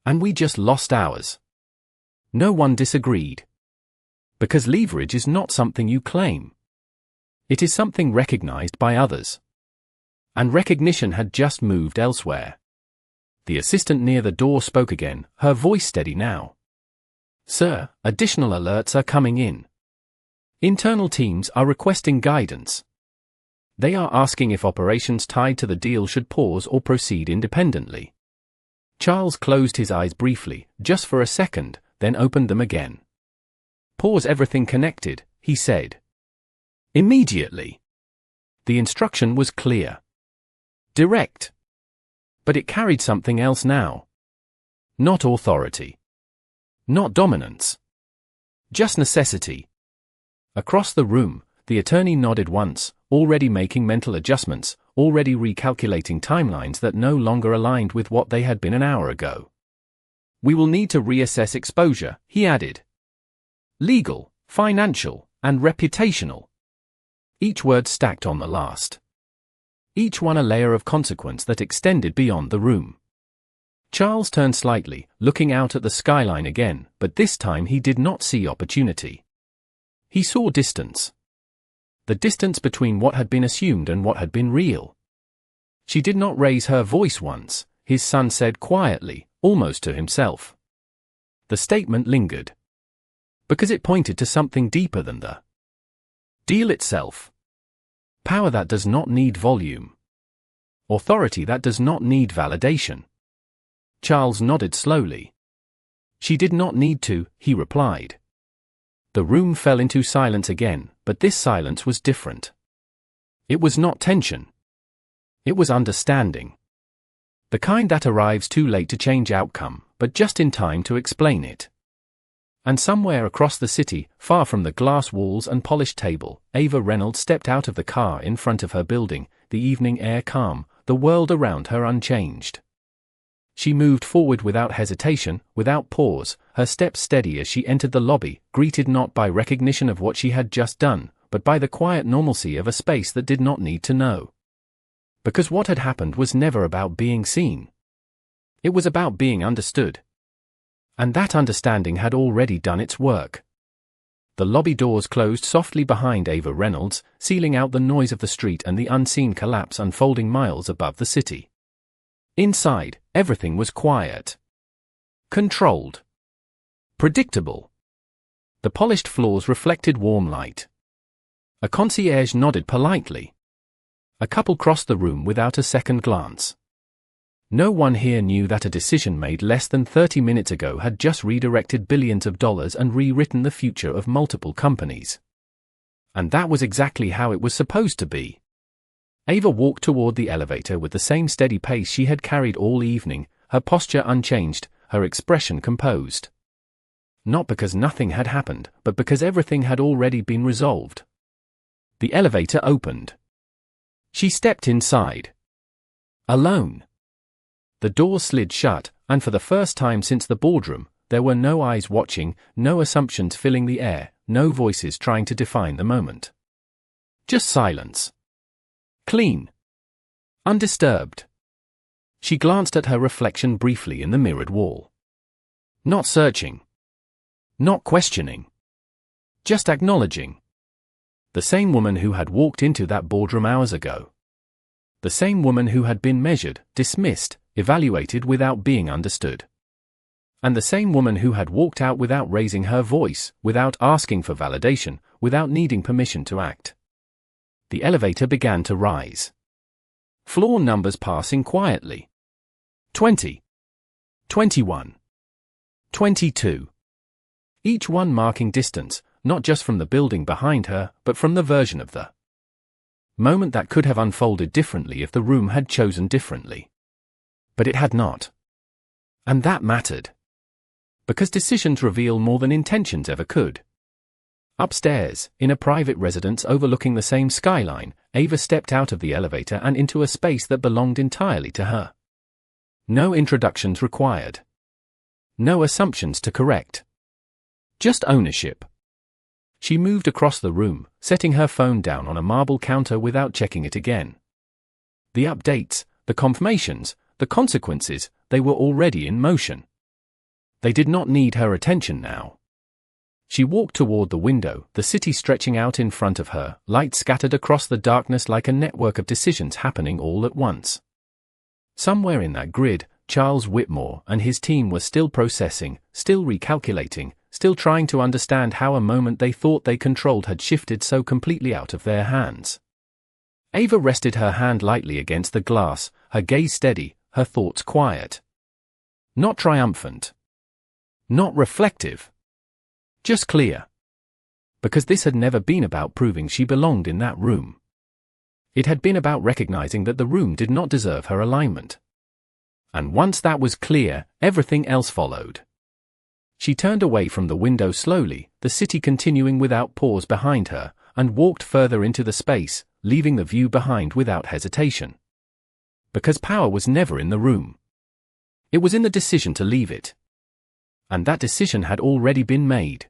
"And we just lost ours." No one disagreed. Because leverage is not something you claim. It is something recognized by others. And recognition had just moved elsewhere. The assistant near the door spoke again, her voice steady now. "Sir, additional alerts are coming in. Internal teams are requesting guidance. They are asking if operations tied to the deal should pause or proceed independently." Charles closed his eyes briefly, just for a second, then opened them again. "Pause everything connected," he said. Immediately. The instruction was clear. Direct. But it carried something else now. Not authority. Not dominance. Just necessity. Across the room, the attorney nodded once, already making mental adjustments, already recalculating timelines that no longer aligned with what they had been an hour ago. "We will need to reassess exposure," he added. "Legal, financial, and reputational." Each word stacked on the last. Each one a layer of consequence that extended beyond the room. Charles turned slightly, looking out at the skyline again, but this time he did not see opportunity. He saw distance. The distance between what had been assumed and what had been real. She did not raise her voice once, his son said quietly, almost to himself. The statement lingered. Because it pointed to something deeper than the deal itself. Power that does not need volume. Authority that does not need validation. Charles nodded slowly. "She did not need to," he replied. The room fell into silence again, but this silence was different. It was not tension. It was understanding. The kind that arrives too late to change outcome, but just in time to explain it. And somewhere across the city, far from the glass walls and polished table, Ava Reynolds stepped out of the car in front of her building, the evening air calm, the world around her unchanged. She moved forward without hesitation, without pause, her steps steady as she entered the lobby, greeted not by recognition of what she had just done, but by the quiet normalcy of a space that did not need to know. Because what had happened was never about being seen. It was about being understood. And that understanding had already done its work. The lobby doors closed softly behind Ava Reynolds, sealing out the noise of the street and the unseen collapse unfolding miles above the city. Inside, everything was quiet. Controlled. Predictable. The polished floors reflected warm light. A concierge nodded politely. A couple crossed the room without a second glance. No one here knew that a decision made less than 30 minutes ago had just redirected billions of dollars and rewritten the future of multiple companies. And that was exactly how it was supposed to be. Ava walked toward the elevator with the same steady pace she had carried all evening, her posture unchanged, her expression composed. Not because nothing had happened, but because everything had already been resolved. The elevator opened. She stepped inside. Alone. The door slid shut, and for the first time since the boardroom, there were no eyes watching, no assumptions filling the air, no voices trying to define the moment. Just silence. Clean. Undisturbed. She glanced at her reflection briefly in the mirrored wall. Not searching. Not questioning. Just acknowledging. The same woman who had walked into that boardroom hours ago. The same woman who had been measured, dismissed, evaluated without being understood. And the same woman who had walked out without raising her voice, without asking for validation, without needing permission to act. The elevator began to rise. Floor numbers passing quietly. 20. 21. 22. Each one marking distance, not just from the building behind her, but from the version of the moment that could have unfolded differently if the room had chosen differently. But it had not. And that mattered. Because decisions reveal more than intentions ever could. Upstairs, in a private residence overlooking the same skyline, Ava stepped out of the elevator and into a space that belonged entirely to her. No introductions required. No assumptions to correct. Just ownership. She moved across the room, setting her phone down on a marble counter without checking it again. The updates, the confirmations, the consequences, they were already in motion. They did not need her attention now. She walked toward the window, the city stretching out in front of her, light scattered across the darkness like a network of decisions happening all at once. Somewhere in that grid, Charles Whitmore and his team were still processing, still recalculating, still trying to understand how a moment they thought they controlled had shifted so completely out of their hands. Ava rested her hand lightly against the glass, her gaze steady, her thoughts quiet. Not triumphant. Not reflective. Just clear. Because this had never been about proving she belonged in that room. It had been about recognizing that the room did not deserve her alignment. And once that was clear, everything else followed. She turned away from the window slowly, the city continuing without pause behind her, and walked further into the space, leaving the view behind without hesitation. Because power was never in the room. It was in the decision to leave it. And that decision had already been made.